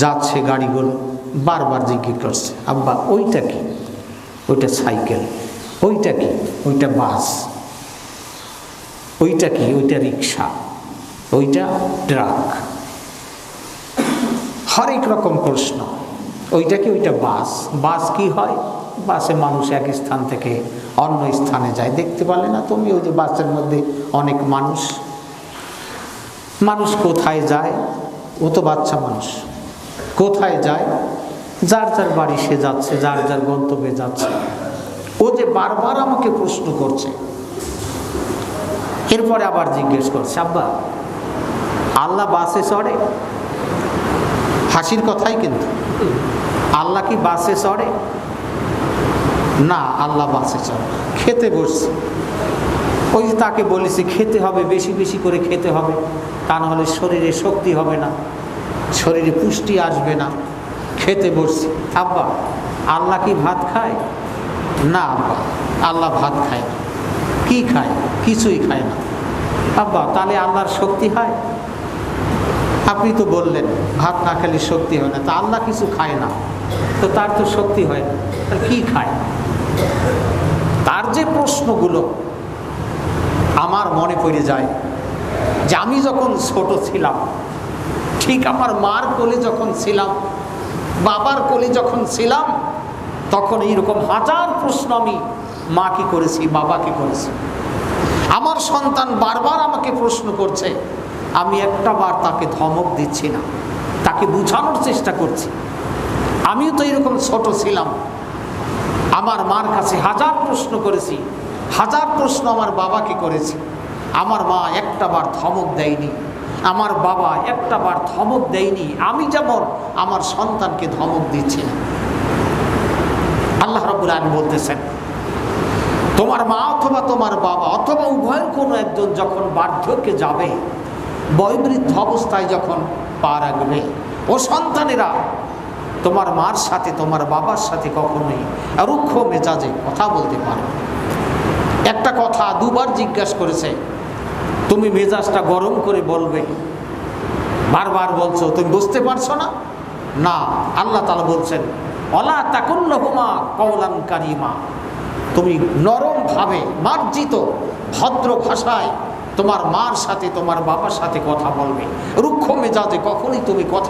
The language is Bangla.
যাচ্ছে গাড়িগুলো বারবার জিজ্ঞেস করছে, আব্বা ওইটা কি? ওইটা সাইকেল। ওইটা কি? ওইটা বাস। ওইটা কি? ওইটা রিক্সা। ওইটা ট্রাক। হরেক রকম প্রশ্ন। ওইটা কি? ওইটা বাস। বাস কি হয়? বাসে মানুষ এক স্থান থেকে অন্য স্থানে যায়, দেখতে পারলে না তুমি? ওই যে বাসের মধ্যে অনেক মানুষ। মানুষ কোথায় যায়? ও তো বাচ্চা মানুষ। কোথায় যায়? যার যার বাড়ি সে যাচ্ছে, যার যার গন্তব্যে যাচ্ছে। ও যে বারবার আমাকে প্রশ্ন করছে। এরপরে আবার জিজ্ঞেস করছে, আব্বা আল্লাহ বাসে চড়ে? হাসির কথাই কিন্তু। আল্লাহ কি বাসে চড়ে? না, আল্লাহ বাসে চড়ে। খেতে বসছে। ওই যে তাকে বলেছি খেতে হবে, বেশি বেশি করে খেতে হবে, তা না হলে শরীরে শক্তি হবে না, শরীরে পুষ্টি আসবে না। খেতে বসছি। আব্বা আল্লাহ কি ভাত খায়? না আব্বা, আল্লাহ ভাত খায় না। কি খায়? কিছুই খায় না। আব্বা তাহলে আল্লাহর শক্তি হয়? আপনি তো বললেন ভাত না খেলে শক্তি হয় না, তা আল্লাহ কিছু খায় না, তো তার তো শক্তি হয় না, তার কি খায়? তার যে প্রশ্নগুলো আমার মনে পড়ে যায় যে আমি যখন ছোট ছিলাম, ঠিক আমার মার কোলে যখন ছিলাম, বাবার কোলে যখন ছিলাম, তখন এইরকম হাজার প্রশ্ন আমি মাকে করেছি, বাবাকে করেছি। আমার সন্তান বারবার আমাকে প্রশ্ন করছে, আমি একটা বার তাকে ধমক দিচ্ছি না, তাকে বোঝানোর চেষ্টা করছি। আমিও তো এরকম ছোট ছিলাম, আমার মার কাছে হাজার প্রশ্ন করেছি, হাজার প্রশ্ন আমার বাবাকে করেছি। আমার মা একটা বার ধমক দেয়নি, আমার বাবা একটা বার ধমক দেয়নি। আমি যেমন আমার সন্তানকে ধমক দিচ্ছি না। আল্লাহ রাব্বুল আলামিন বলতেছেন, তোমার মা অথবা তোমার বাবা অথবা উভয়ের কোনো একজন যখন বার্ধক্যে যাবে, বয়োবৃদ্ধ অবস্থায় যখন পা রাখবে, ও সন্তানেরা তোমার মার সাথে তোমার বাবার সাথে কখনোই রুক্ষ মেজাজে কথা বলতে পারো। একটা কথা দুবার জিজ্ঞাসা করেছে, তুমি মেজাজটা গরম করে বলবে, বারবার বলছো, তুমি বুঝতে পারছো না? না, আল্লাহ তাআলা বলছেন, ওয়ালা তাকুল লাহুমা কওলান কারীমা, তুমি নরম ভাবে মার্জিত ভদ্র ভাষায় তোমার মার সাথে তোমার বাবার সাথে কথা বলবে। রুক্ষ মেজাজে কখনোই তুমি কথা